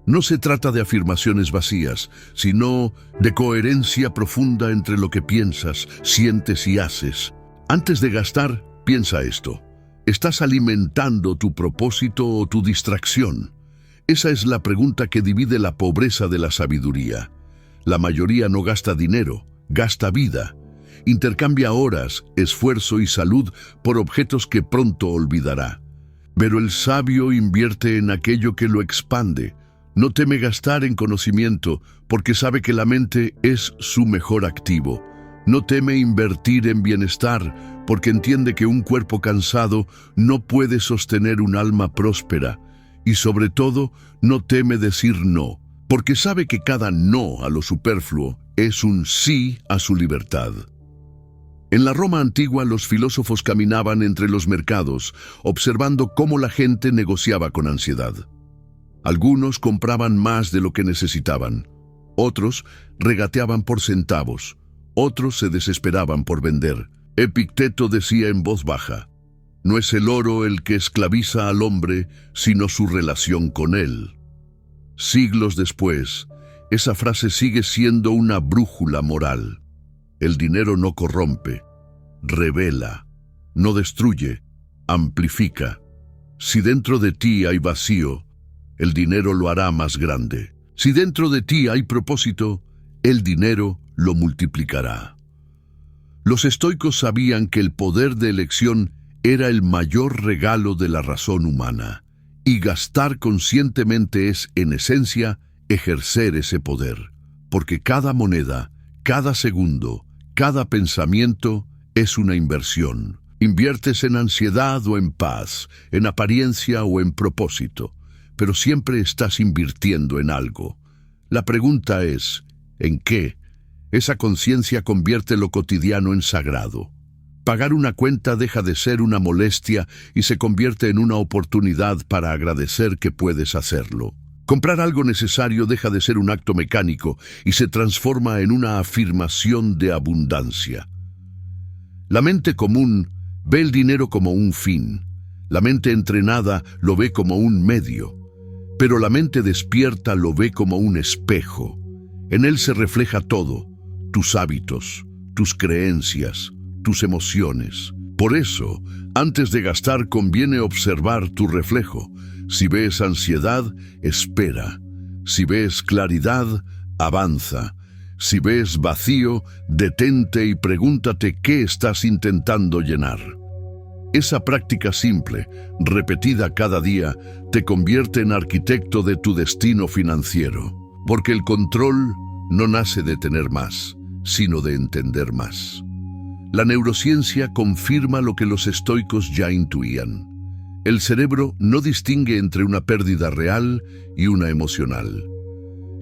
No se trata de afirmaciones vacías, sino de coherencia profunda entre lo que piensas, sientes y haces. Antes de gastar, piensa esto. ¿Estás alimentando tu propósito o tu distracción? Esa es la pregunta que divide la pobreza de la sabiduría. La mayoría no gasta dinero, gasta vida. Intercambia horas, esfuerzo y salud por objetos que pronto olvidará. Pero el sabio invierte en aquello que lo expande. No teme gastar en conocimiento, porque sabe que la mente es su mejor activo. No teme invertir en bienestar, porque entiende que un cuerpo cansado no puede sostener un alma próspera. Y sobre todo, no teme decir no, porque sabe que cada no a lo superfluo es un sí a su libertad. En la Roma antigua, los filósofos caminaban entre los mercados, observando cómo la gente negociaba con ansiedad. Algunos compraban más de lo que necesitaban, otros regateaban por centavos, otros se desesperaban por vender. Epicteto decía en voz baja: no es el oro el que esclaviza al hombre, sino su relación con él. Siglos después, esa frase sigue siendo una brújula moral. El dinero no corrompe, revela, no destruye, amplifica. Si dentro de ti hay vacío, el dinero lo hará más grande. Si dentro de ti hay propósito, el dinero lo multiplicará. Los estoicos sabían que el poder de elección era el mayor regalo de la razón humana, y gastar conscientemente es, en esencia, ejercer ese poder, porque cada moneda, cada segundo, cada pensamiento es una inversión. Inviertes en ansiedad o en paz, en apariencia o en propósito, pero siempre estás invirtiendo en algo. La pregunta es, ¿en qué? Esa conciencia convierte lo cotidiano en sagrado. Pagar una cuenta deja de ser una molestia y se convierte en una oportunidad para agradecer que puedes hacerlo. Comprar algo necesario deja de ser un acto mecánico y se transforma en una afirmación de abundancia. La mente común ve el dinero como un fin. La mente entrenada lo ve como un medio. Pero la mente despierta lo ve como un espejo. En él se refleja todo: tus hábitos, tus creencias, tus emociones. Por eso, antes de gastar conviene observar tu reflejo. Si ves ansiedad, espera. Si ves claridad, avanza. Si ves vacío, detente y pregúntate qué estás intentando llenar. Esa práctica simple, repetida cada día, te convierte en arquitecto de tu destino financiero. Porque el control no nace de tener más, sino de entender más. La neurociencia confirma lo que los estoicos ya intuían. El cerebro no distingue entre una pérdida real y una emocional.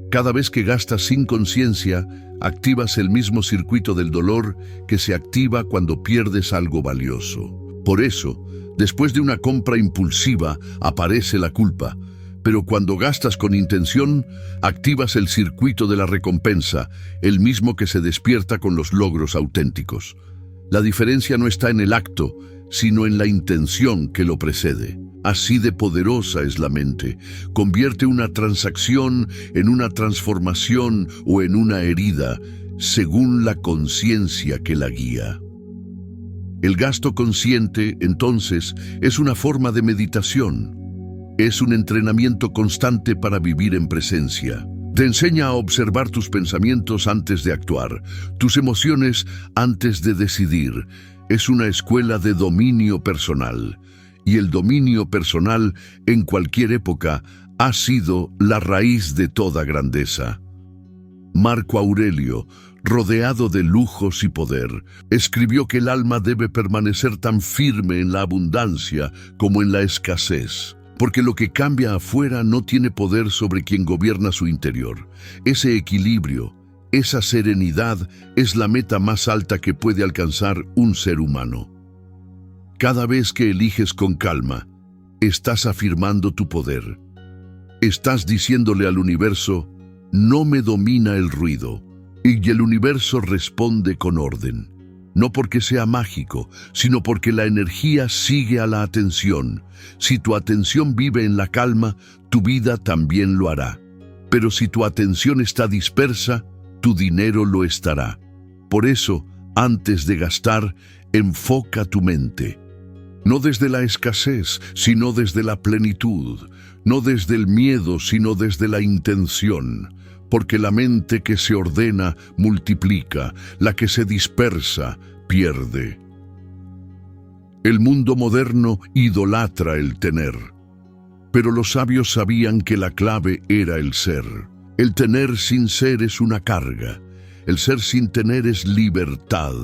Cada vez que gastas sin conciencia, activas el mismo circuito del dolor que se activa cuando pierdes algo valioso. Por eso, después de una compra impulsiva, aparece la culpa. Pero cuando gastas con intención, activas el circuito de la recompensa, el mismo que se despierta con los logros auténticos. La diferencia no está en el acto, sino en la intención que lo precede. Así de poderosa es la mente. Convierte una transacción en una transformación o en una herida, según la conciencia que la guía. El gasto consciente, entonces, es una forma de meditación. Es un entrenamiento constante para vivir en presencia. Te enseña a observar tus pensamientos antes de actuar, tus emociones antes de decidir. Es una escuela de dominio personal. Y el dominio personal, en cualquier época, ha sido la raíz de toda grandeza. Marco Aurelio, rodeado de lujos y poder, escribió que el alma debe permanecer tan firme en la abundancia como en la escasez, porque lo que cambia afuera no tiene poder sobre quien gobierna su interior. Ese equilibrio, esa serenidad es la meta más alta que puede alcanzar un ser humano. Cada vez que eliges con calma, estás afirmando tu poder. Estás diciéndole al universo, no me domina el ruido, y el universo responde con orden. No porque sea mágico, sino porque la energía sigue a la atención. Si tu atención vive en la calma, tu vida también lo hará. Pero si tu atención está dispersa, tu dinero lo estará. Por eso, antes de gastar, enfoca tu mente. No desde la escasez, sino desde la plenitud. No desde el miedo, sino desde la intención. Porque la mente que se ordena, multiplica. La que se dispersa, pierde. El mundo moderno idolatra el tener. Pero los sabios sabían que la clave era el ser. El tener sin ser es una carga. El ser sin tener es libertad,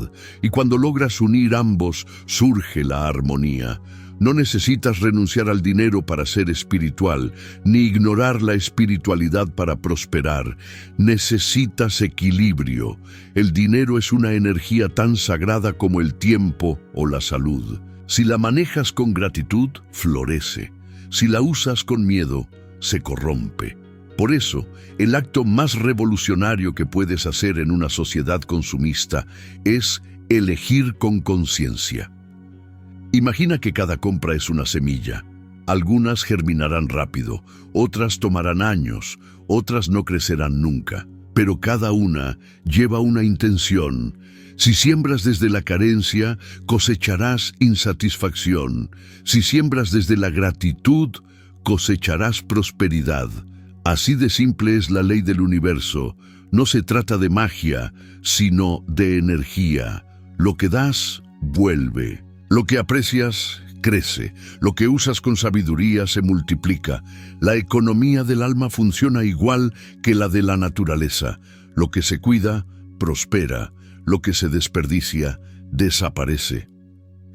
y cuando logras unir ambos, surge la armonía. No necesitas renunciar al dinero para ser espiritual, ni ignorar la espiritualidad para prosperar. Necesitas equilibrio. El dinero es una energía tan sagrada como el tiempo o la salud. Si la manejas con gratitud, florece. Si la usas con miedo, se corrompe. Por eso, el acto más revolucionario que puedes hacer en una sociedad consumista es elegir con conciencia. Imagina que cada compra es una semilla. Algunas germinarán rápido, otras tomarán años, otras no crecerán nunca. Pero cada una lleva una intención. Si siembras desde la carencia, cosecharás insatisfacción. Si siembras desde la gratitud, cosecharás prosperidad. Así de simple es la ley del universo. No se trata de magia, sino de energía. Lo que das, vuelve. Lo que aprecias, crece. Lo que usas con sabiduría se multiplica. La economía del alma funciona igual que la de la naturaleza. Lo que se cuida, prospera. Lo que se desperdicia, desaparece.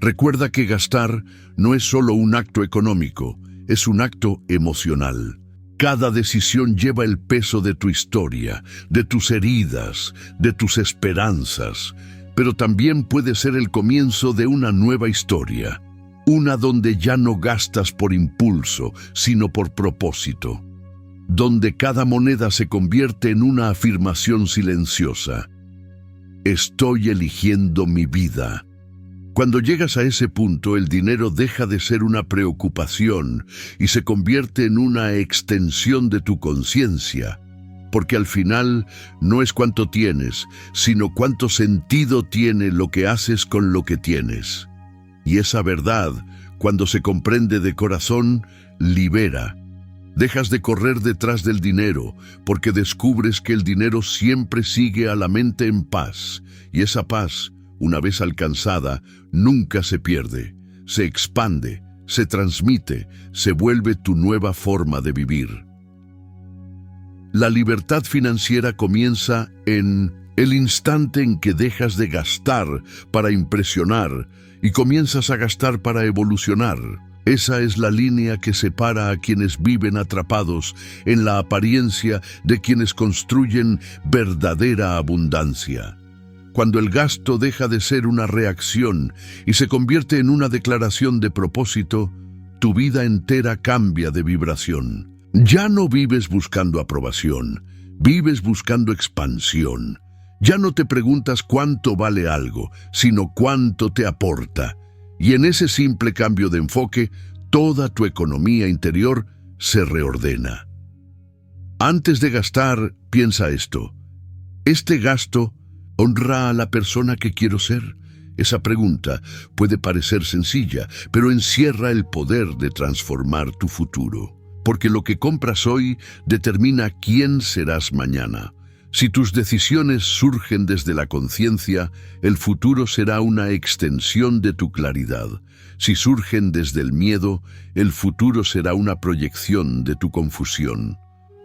Recuerda que gastar no es solo un acto económico, es un acto emocional. Cada decisión lleva el peso de tu historia, de tus heridas, de tus esperanzas, pero también puede ser el comienzo de una nueva historia, una donde ya no gastas por impulso, sino por propósito, donde cada moneda se convierte en una afirmación silenciosa. Estoy eligiendo mi vida. Cuando llegas a ese punto, el dinero deja de ser una preocupación y se convierte en una extensión de tu conciencia, porque al final no es cuánto tienes, sino cuánto sentido tiene lo que haces con lo que tienes. Y esa verdad, cuando se comprende de corazón, libera. Dejas de correr detrás del dinero, porque descubres que el dinero siempre sigue a la mente en paz, y esa paz, una vez alcanzada, nunca se pierde, se expande, se transmite, se vuelve tu nueva forma de vivir. La libertad financiera comienza en El instante en que dejas de gastar para impresionar y comienzas a gastar para evolucionar. Esa es la línea que separa a quienes viven atrapados en la apariencia de quienes construyen verdadera abundancia. Cuando el gasto deja de ser una reacción y se convierte en una declaración de propósito, tu vida entera cambia de vibración. Ya no vives buscando aprobación, vives buscando expansión. Ya no te preguntas cuánto vale algo, sino cuánto te aporta. Y en ese simple cambio de enfoque, toda tu economía interior se reordena. Antes de gastar, piensa esto. ¿Este gasto honra a la persona que quiero ser? Esa pregunta puede parecer sencilla, pero encierra el poder de transformar tu futuro. Porque lo que compras hoy determina quién serás mañana. Si tus decisiones surgen desde la conciencia, el futuro será una extensión de tu claridad. Si surgen desde el miedo, el futuro será una proyección de tu confusión.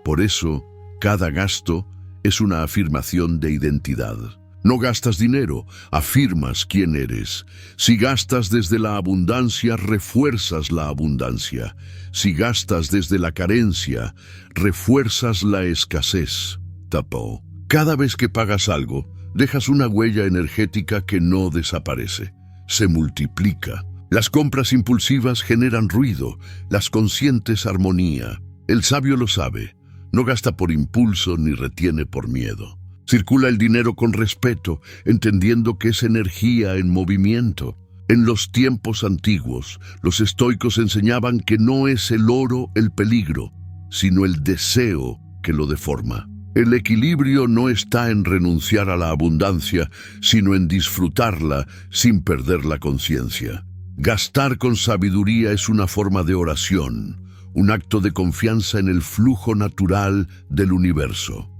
Por eso, cada gasto es una afirmación de identidad. No gastas dinero, afirmas quién eres. Si gastas desde la abundancia, refuerzas la abundancia. Si gastas desde la carencia, refuerzas la escasez. Tapó. Cada vez que pagas algo, dejas una huella energética que no desaparece. Se multiplica. Las compras impulsivas generan ruido, las conscientes armonía. El sabio lo sabe. No gasta por impulso ni retiene por miedo. Circula el dinero con respeto, entendiendo que es energía en movimiento. En los tiempos antiguos, los estoicos enseñaban que no es el oro el peligro, sino el deseo que lo deforma. El equilibrio no está en renunciar a la abundancia, sino en disfrutarla sin perder la conciencia. Gastar con sabiduría es una forma de oración, un acto de confianza en el flujo natural del universo.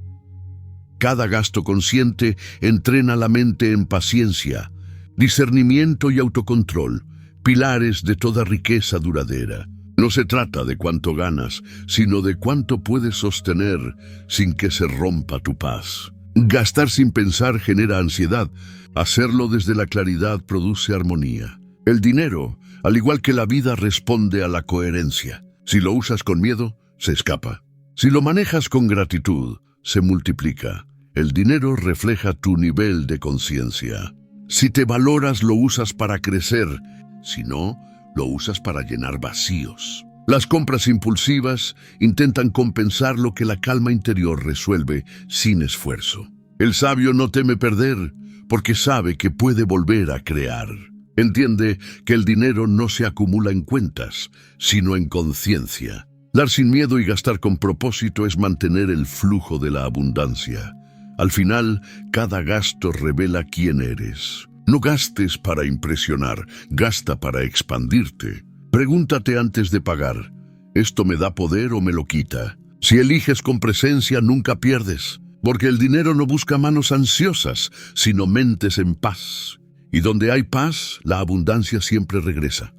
Cada gasto consciente entrena la mente en paciencia, discernimiento y autocontrol, pilares de toda riqueza duradera. No se trata de cuánto ganas, sino de cuánto puedes sostener sin que se rompa tu paz. Gastar sin pensar genera ansiedad. Hacerlo desde la claridad produce armonía. El dinero, al igual que la vida, responde a la coherencia. Si lo usas con miedo, se escapa. Si lo manejas con gratitud, se multiplica. El dinero refleja tu nivel de conciencia. Si te valoras, lo usas para crecer. Si no, lo usas para llenar vacíos. Las compras impulsivas intentan compensar lo que la calma interior resuelve sin esfuerzo. El sabio no teme perder, porque sabe que puede volver a crear. Entiende que el dinero no se acumula en cuentas, sino en conciencia. Dar sin miedo y gastar con propósito es mantener el flujo de la abundancia. Al final, cada gasto revela quién eres. No gastes para impresionar, gasta para expandirte. Pregúntate antes de pagar, ¿esto me da poder o me lo quita? Si eliges con presencia, nunca pierdes, porque el dinero no busca manos ansiosas, sino mentes en paz. Y donde hay paz, la abundancia siempre regresa.